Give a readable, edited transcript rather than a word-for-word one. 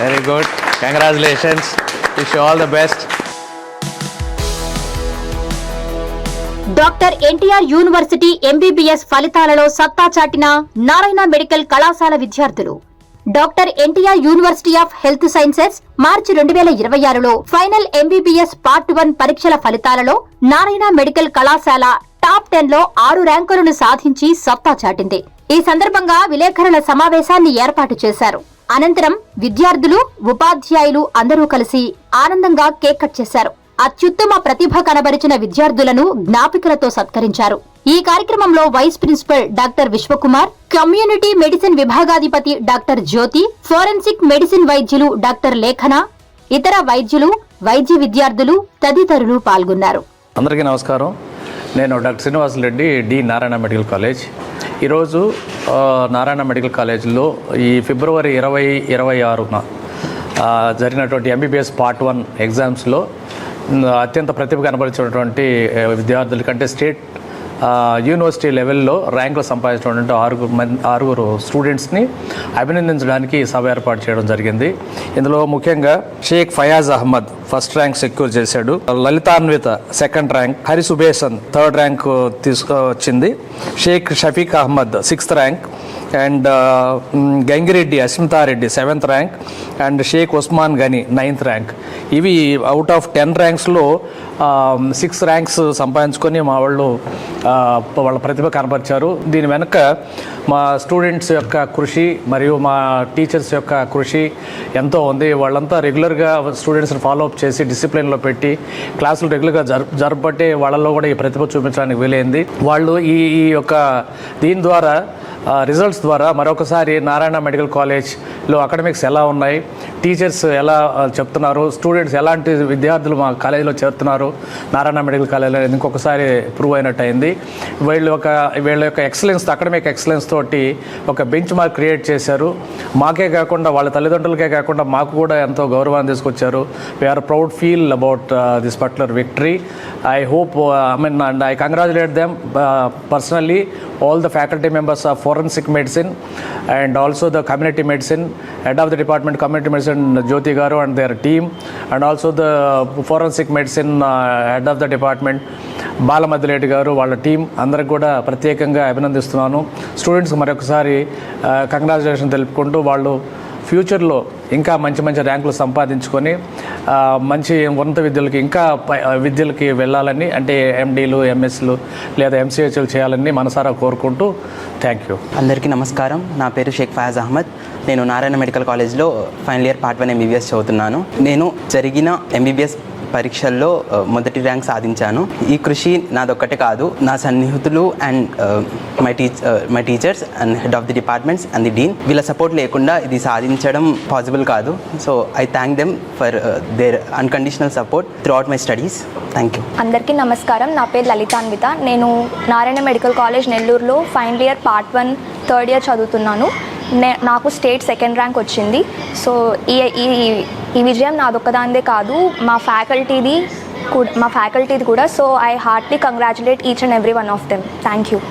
Very good, congratulations, wish all the best. Doctor NTR university MBBS ఫలితాలలో సత్తా చాటిన Narayana medical కళాశాల విద్యార్థులు. Doctor NTR university of health sciences మార్చి 2026లో ఫైనల్ ఎంబీబీఎస్ పార్ట్ 1 పరీక్షల ఫలితాలలో నారాయణ మెడికల్ కళాశాల టాప్ 10లో 6 ర్యాంకులను సాధించి సత్తా చాటింది. ఈ సందర్భంగా విలేకరుల సమావేశాన్ని ఏర్పాటు చేశారు. అనంతరం విద్యార్థులు, ఉపాధ్యాయులు అందరూ కలిసి ఆనందంగా కేక్ కట్ చేశారు. అత్యుత్తమ ప్రతిభ కనబరిచిన విద్యార్థులను జ్ఞాపికలతో సత్కరించారు. ఈ కార్యక్రమంలో vice principal doctor Vishwakumar, community medicine విభాగాధిపతి డాక్టర్ జ్యోతి, ఫోరెన్సిక్ మెడిసిన్ వైద్యులు డాక్టర్ లేఖన, ఇతర వైద్యులు, వైద్య విద్యార్థులు తదితరులు పాల్గొన్నారు. అందరికీ నమస్కారం. నేను doctor Srinivasa Reddy, D Narayana medical college. ఈరోజు నారాయణ మెడికల్ కాలేజీలో ఈ ఫిబ్రవరి 2026న జరిగినటువంటి ఎంబీబీఎస్ పార్ట్ 1 ఎగ్జామ్స్లో అత్యంత ప్రతిభ కనబరిచినటువంటి విద్యార్థుల కంటే స్టేట్ యూనివర్సిటీ లెవెల్లో ర్యాంకులు సంపాదించినటువంటి ఆరుగురు స్టూడెంట్స్ని అభినందించడానికి సభ ఏర్పాటు చేయడం జరిగింది. ఇందులో ముఖ్యంగా Shaik Fayaz Ahmed first rank secure చేశాడు, Lalithanvitha second rank, Hari Subesan third rank తీసుకొచ్చింది, Shaik Shafeeq Ahmed 6th rank, and Gangireddy Asmithareddy 7th rank, and Shaik Usman Gani 9th rank. ఇవి అవుట్ ఆఫ్ 10 ర్యాంక్స్లో 6 ర్యాంక్స్ సంపాదించుకొని మా వాళ్ళు వాళ్ళ ప్రతిభ కనపరిచారు. దీని వెనుక మా స్టూడెంట్స్ యొక్క కృషి మరియు మా టీచర్స్ యొక్క కృషి ఎంతో ఉంది. వాళ్ళంతా రెగ్యులర్గా స్టూడెంట్స్ని ఫాలో అప్ చేసి డిసిప్లిన్లో పెట్టి క్లాసులు రెగ్యులర్గా జరపబట్టి వాళ్ళల్లో కూడా ఈ ప్రతిభ చూపించడానికి వీలైంది. వాళ్ళు ఈ యొక్క దీని ద్వారా రిజల్ట్స్ ద్వారా మరొకసారి నారాయణ మెడికల్ కాలేజ్లో అకాడమిక్స్ ఎలా ఉన్నాయి, టీచర్స్ ఎలా చెప్తున్నారు, స్టూడెంట్స్ ఎలాంటి విద్యార్థులు మా కాలేజీలో చేరుతున్నారు నారాయణ మెడికల్ కాలేజీలో ఇంకొకసారి ప్రూవ్ అయినట్టు అయింది. వీళ్ళ యొక్క ఎక్సలెన్స్, అకాడమిక్ ఎక్సలెన్స్ తోటి ఒక బెంచ్ మార్క్ క్రియేట్ చేశారు. మాకే కాకుండా వాళ్ళ తల్లిదండ్రులకే కాకుండా మాకు కూడా ఎంతో గౌరవాన్ని తీసుకొచ్చారు. We're proud feel about this particular victory. I hope and I congratulate them personally, all the faculty members of forensic medicine and also the community medicine, head of the department community medicine Jyoti Garu and their team, and also the forensic medicine head of the department బాలమద్దిరెడ్డి గారు, వాళ్ళ team అందరికి కూడా ప్రత్యేకంగా అభినందిస్తున్నాను. స్టూడెంట్స్కి మరొకసారి congratulation తెలుపుకుంటూ వాళ్ళు ఫ్యూచర్లో ఇంకా మంచి మంచి ర్యాంకులు సంపాదించుకొని మంచి ఉన్నత విద్యలకి ఇంకా విద్యలకి వెళ్ళాలని, అంటే ఎండీలు, ఎంఎస్లు లేదా ఎంసీహెచ్లు చేయాలని మనసారా కోరుకుంటూ థ్యాంక్ యూ. అందరికీ నమస్కారం. నా పేరు షేక్ ఫయాజ్ అహ్మద్. నేను నారాయణ మెడికల్ కాలేజ్లో ఫైనల్ ఇయర్ పార్ట్ 1 ఎంబీబీఎస్ చదువుతున్నాను. నేను జరిగిన ఎంబీబీఎస్ పరీక్షల్లో మొదటి ర్యాంక్ సాధించాను. ఈ కృషి నాదొక్కటే కాదు, నా సన్నిహితులు and my teachers and head of the departments and the dean, వీళ్ళ సపోర్ట్ లేకుండా ఇది సాధించడం పాసిబుల్ కాదు. So I thank them for their unconditional support through my studies. Thank you. అందరికీ నమస్కారం. నా పేరు లలితాన్విత. నేను నారాయణ మెడికల్ కాలేజ్ నెల్లూరులో final year part 1 third year చదువుతున్నాను. నాకు స్టేట్ 2nd ర్యాంక్ వచ్చింది. సో ఈ విజయం నాదొక్కదాందే కాదు, మా ఫ్యాకల్టీది కూడా. So I heartly congratulate each and every one of them. Thank you.